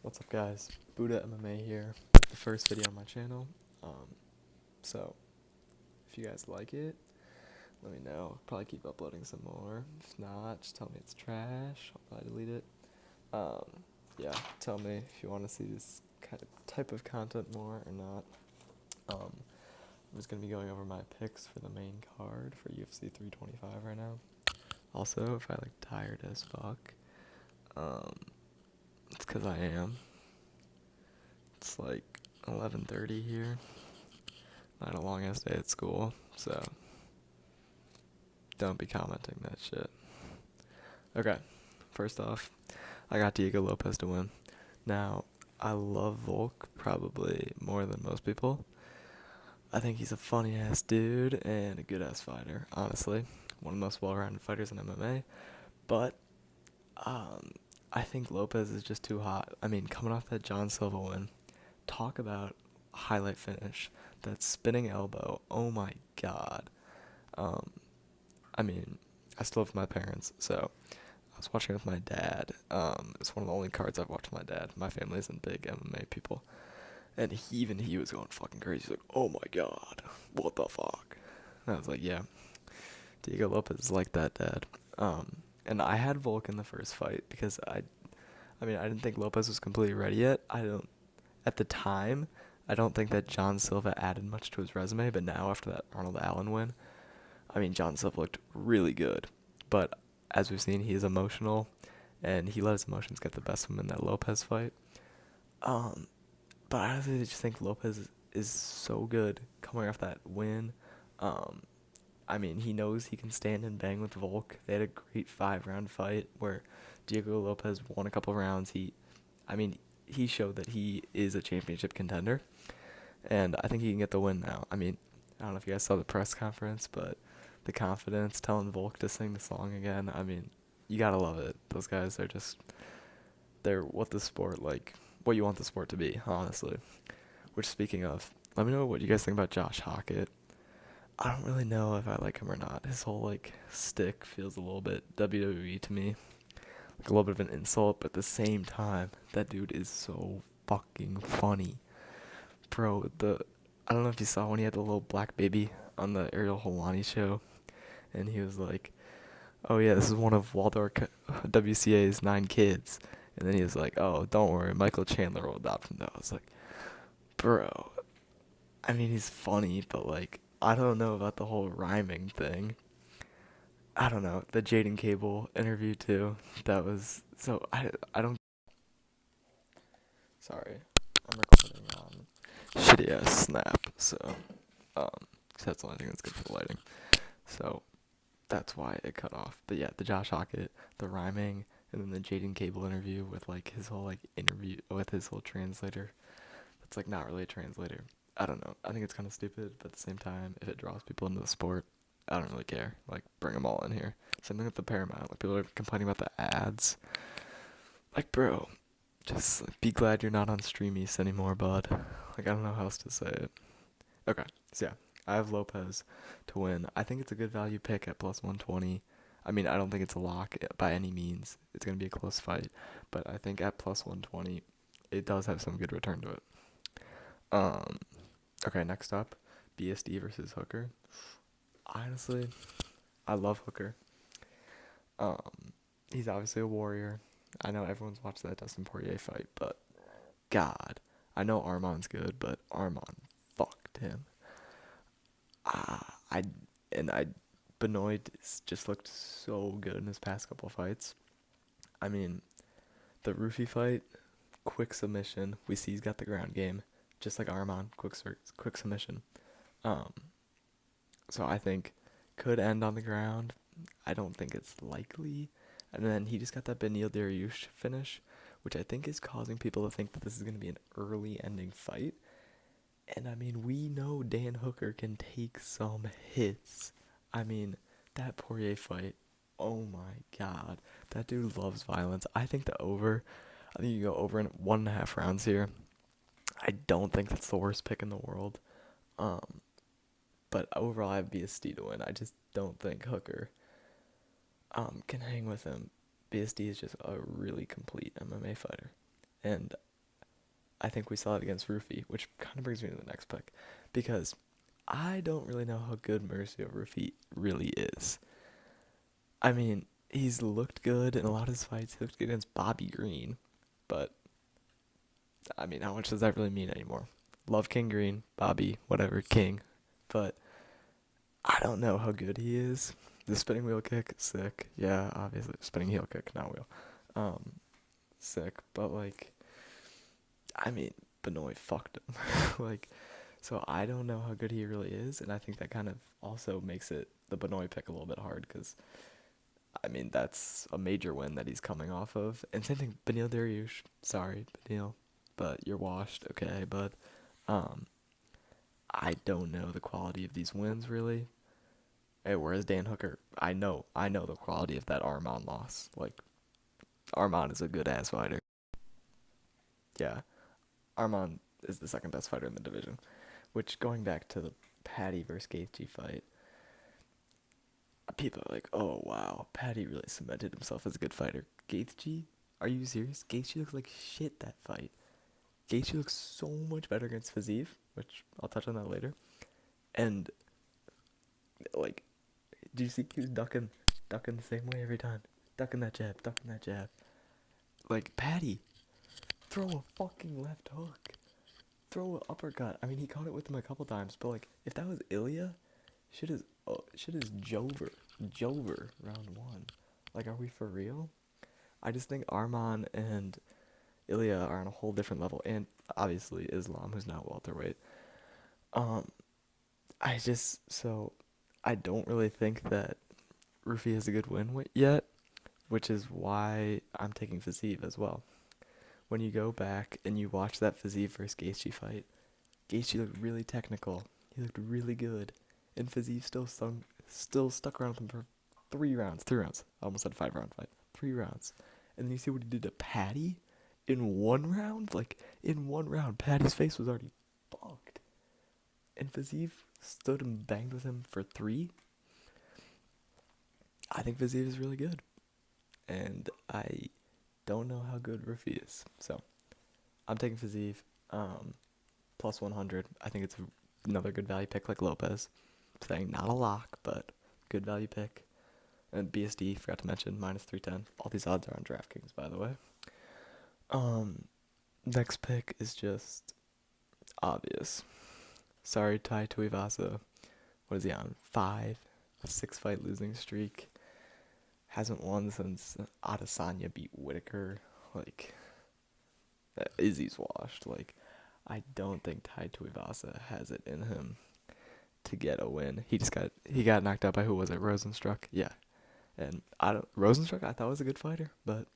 What's up, guys? Buddha MMA here with the first video on my channel. So if you guys like it, let me know. I'll probably keep uploading some more. If not, just tell me it's trash. I'll probably delete it. Um, yeah, tell me if you want to see this kind of type of content more or not. I'm just gonna be going over my picks for the main card for UFC 325 right now. Also, if I look tired as fuck, um, it's 'cause I am. It's like 11:30 here. I had a long ass day at school, so don't be commenting that shit. Okay, first off, I got Diego Lopes to win. Now, I love Volk probably more than most people. I think he's a funny ass dude and a good ass fighter, honestly. One of the most well rounded fighters in MMA. But, um, I think Lopes is just too hot. I mean, coming off that John Silva win, talk about highlight finish. That spinning elbow, oh my god. Um, I mean, I still live with my parents, so I was watching with my dad. It's one of the only cards I've watched with my dad. My family isn't big MMA people, and he was going fucking crazy. He's like, "Oh my god, what the fuck?" And I was like, "Yeah, Diego Lopes is like that, Dad." And I had Volk in the first fight because I didn't think Lopez was completely ready yet. At the time, I don't think that John Silva added much to his resume, but now after that Arnold Allen win, I mean, John Silva looked really good, but as we've seen, he is emotional, and he let his emotions get the best of him in that Lopez fight. Um, but I honestly just think Lopez is so good coming off that win. Um, I mean, he knows he can stand and bang with Volk. They had a great 5 round fight where Diego Lopez won a couple rounds. He showed that he is a championship contender, and I think he can get the win now. I mean, I don't know if you guys saw the press conference, but the confidence telling Volk to sing the song again. I mean, you gotta love it. Those guys are they're what you want the sport to be, honestly. Which, speaking of, let me know what you guys think about Josh Hockett. I don't really know if I like him or not. His whole stick feels a little bit WWE to me, like a little bit of an insult, but at the same time, that dude is so fucking funny, bro. I don't know if you saw when he had the little black baby on the Ariel Helwani show, and he was like, "Oh yeah, this is one of Waldorf WCA's 9 kids," and then he was like, "Oh, don't worry, Michael Chandler will adopt him." Though I was like, bro, I mean he's funny, but I don't know about the whole rhyming thing. I don't know the Jaden Cable interview too. That was so I don't. Sorry, I'm recording on shitty ass Snap, so um, 'cause that's the only thing that's good for the lighting. So that's why it cut off. But yeah, the Josh Hockett, the rhyming, and then the Jaden Cable interview with his whole interview with his whole translator. That's not really a translator. I don't know. I think it's kind of stupid, but at the same time, if it draws people into the sport, I don't really care. Bring them all in here. Same thing with the Paramount. People are complaining about the ads. Bro, just be glad you're not on Stream East anymore, bud. I don't know how else to say it. Okay, so yeah, I have Lopez to win. I think it's a good value pick at plus 120. I mean, I don't think it's a lock by any means. It's going to be a close fight, but I think at plus 120, it does have some good return to it. Um, okay, next up, BSD versus Hooker. Honestly, I love Hooker. Um, he's obviously a warrior. I know everyone's watched that Dustin Poirier fight, but God, I know Arman's good, but Arman fucked him. I and I Benoit just looked so good in his past couple fights. I mean, the Roofy fight, quick submission. We see he's got the ground game, just like Arman, quick submission. Um, so I think could end on the ground. I don't think it's likely. And then he just got that Benil Dariush finish, which I think is causing people to think that this is going to be an early ending fight. And I mean, we know Dan Hooker can take some hits. I mean, that Poirier fight, oh my god. That dude loves violence. I think you go over in 1.5 rounds here. I don't think that's the worst pick in the world. Um, but overall, I have BSD to win. I just don't think Hooker can hang with him. BSD is just a really complete MMA fighter. And I think we saw it against Rufy, which kind of brings me to the next pick, because I don't really know how good Mauricio Rufy really is. I mean, he's looked good in a lot of his fights. He looked good against Bobby Green, but I mean, how much does that really mean anymore? Love King Green, Bobby, whatever, King, but I don't know how good he is. The spinning wheel kick, sick. Yeah, obviously, spinning heel kick, not wheel. Um, Sick, but like, I mean, Benoit fucked him. Like, so I don't know how good he really is, and I think that kind of also makes it the Benoit pick a little bit hard because I mean that's a major win that he's coming off of, and same thing, Benil Dariush. Sorry, Benil, but you're washed, okay? But um, I don't know the quality of these wins really. Whereas Dan Hooker, I know the quality of that Armand loss. Like Armand is a good ass fighter. Yeah, Armand is the second best fighter in the division. Which going back to the Patty versus Gaethje fight, people are like, "Oh wow, Patty really cemented himself as a good fighter." Gaethje, are you serious? Gaethje looks like shit that fight. Gaethje looks so much better against Fiziev, which I'll touch on that later. And like, do you see he was ducking the same way every time, ducking that jab. Like Patty, throw a fucking left hook, throw an uppercut. I mean, he caught it with him a couple times, but like, if that was Ilya, shit is Jover round one. Like, are we for real? I just think Arman and Ilya are on a whole different level, and obviously Islam, who's not welterweight. Um, I don't really think that Rufi has a good win yet, which is why I'm taking Fiziev as well. When you go back and you watch that Fiziev versus Gaethje fight, Gaethje looked really technical. He looked really good, and Fiziev still stuck around with him for 3 rounds. 3 rounds. I almost had a 5 round fight. 3 rounds, and then you see what he did to Patty in 1 round. Like in 1 round, Patty's face was already fucked, and Fiziev stood and banged with him for three. I think Fiziev is really good, and I don't know how good Rufi is. So I'm taking Fiziev. Plus 100. I think it's another good value pick like Lopes. Saying not a lock, but good value pick. And BSD, forgot to mention, minus 310. All these odds are on DraftKings, by the way. Next pick is just obvious. Sorry, Tai Tuivasa. What is he on? 5. A 6-fight losing streak. Hasn't won since Adesanya beat Whitaker. Like, Izzy's washed. Like, I don't think Tai Tuivasa has it in him to get a win. He got knocked out by, who was it? Rosenstruck. Yeah. And Rosenstruck I thought was a good fighter, but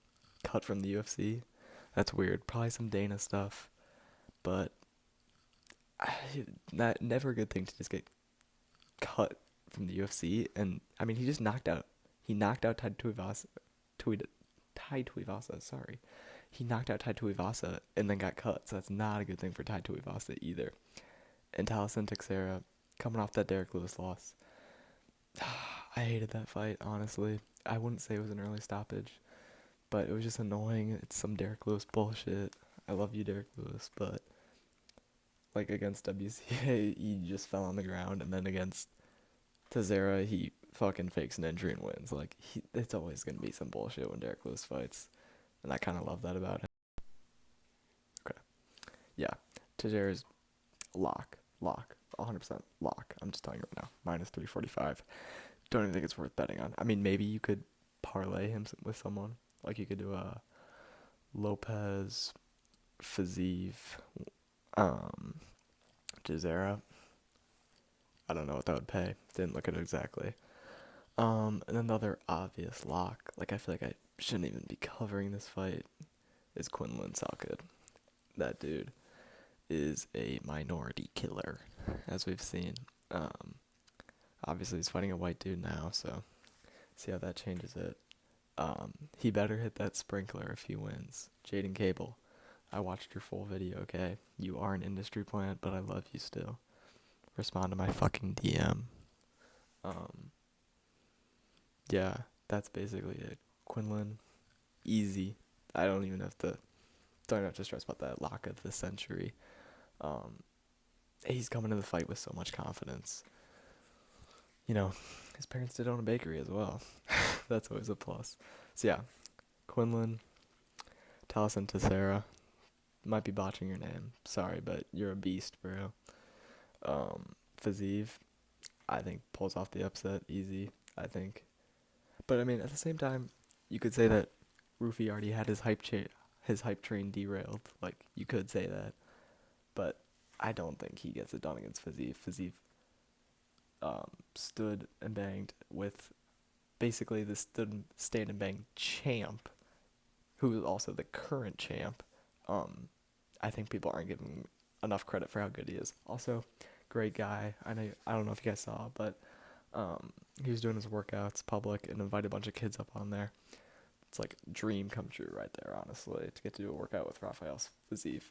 cut from the UFC. That's weird. Probably some Dana stuff, but never a good thing to just get cut from the UFC. And I mean, he knocked out Tai Tuivasa. Tai Tuivasa, sorry. He knocked out Tai Tuivasa and then got cut, so that's not a good thing for Tai Tuivasa either. And Taliesin Teixeira, coming off that Derek Lewis loss. I hated that fight, honestly. I wouldn't say it was an early stoppage, but it was just annoying. It's some Derek Lewis bullshit. I love you, Derek Lewis, but like against WCA, he just fell on the ground, and then against Teixeira, he fucking fakes an injury and wins. Like, it's always gonna be some bullshit when Derek Lewis fights, and I kind of love that about him. Okay, yeah, Teixeira's lock, 100% lock. I'm just telling you right now, minus 345. Don't even think it's worth betting on. I mean, maybe you could parlay him with someone. Like, you could do a Lopez, Fiziev, Teixeira. I don't know what that would pay. Didn't look at it exactly. And another obvious lock, like I feel like I shouldn't even be covering this fight, is Quinlan Salkid. That dude is a minority killer, as we've seen. Obviously he's fighting a white dude now, so see how that changes it. He better hit that sprinkler if he wins. Jaden Cable, I watched your full video, okay? You are an industry plant, but I love you still. Respond to my fucking DM. Yeah, that's basically it. Quinlan, easy. I don't even have to don't have to stress about that lock of the century. Um, he's coming to the fight with so much confidence. You know, his parents did own a bakery as well. That's always a plus. So yeah, Quinlan, Taliesin Teixeira. Might be botching your name. Sorry, but you're a beast, bro. Fazeev, I think pulls off the upset easy. I think, but I mean at the same time, you could say that Rufy already had his hype train derailed. Like you could say that, but I don't think he gets it done against Fazeev. Fazeev stood and banged with basically the stand and bang champ, who is also the current champ. I think people aren't giving enough credit for how good he is. Also, great guy. I don't know if you guys saw, but he was doing his workouts public and invited a bunch of kids up on there. It's like dream come true right there, honestly, to get to do a workout with Raphael Fazeev.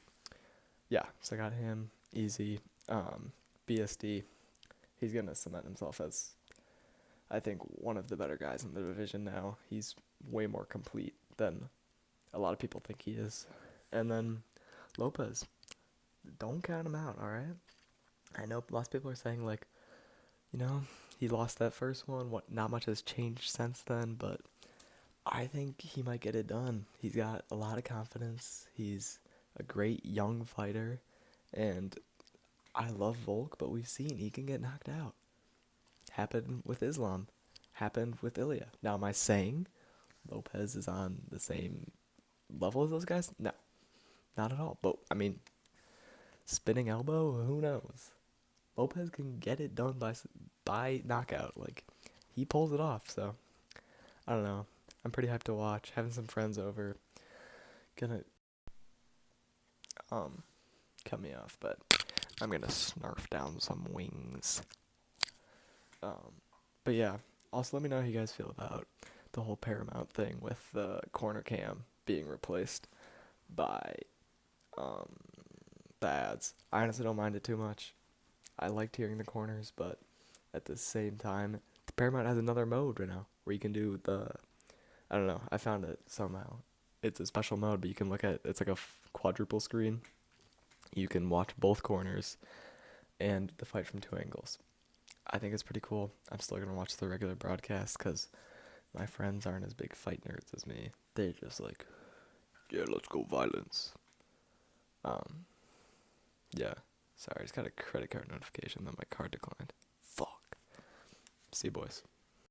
Yeah, so I got him easy. BSD, he's gonna cement himself as I think one of the better guys in the division now. He's way more complete than a lot of people think he is. And then Lopes, don't count him out, all right? I know lots of people are saying like, he lost that first one. What? Not much has changed since then, but I think he might get it done. He's got a lot of confidence. He's a great young fighter, and I love Volk, but we've seen he can get knocked out. Happened with Islam. Happened with Ilya. Now, am I saying Lopes is on the same level as those guys? No, not at all. But, I mean, spinning elbow, who knows? Lopes can get it done by knockout. Like, he pulls it off, so I don't know. I'm pretty hyped to watch. Having some friends over. Gonna cut me off, but I'm gonna snarf down some wings. But yeah, also let me know how you guys feel about the whole Paramount thing with the corner cam being replaced by the ads. I honestly don't mind it too much. I liked hearing the corners, but at the same time, the Paramount has another mode right now where you can do I don't know, I found it somehow. It's a special mode, but you can it's like a quadruple screen. You can watch both corners and the fight from two angles. I think it's pretty cool. I'm still going to watch the regular broadcast because my friends aren't as big fight nerds as me. They're just like, yeah, let's go violence. Yeah. Sorry, I just got a credit card notification that my card declined. Fuck. See you, boys.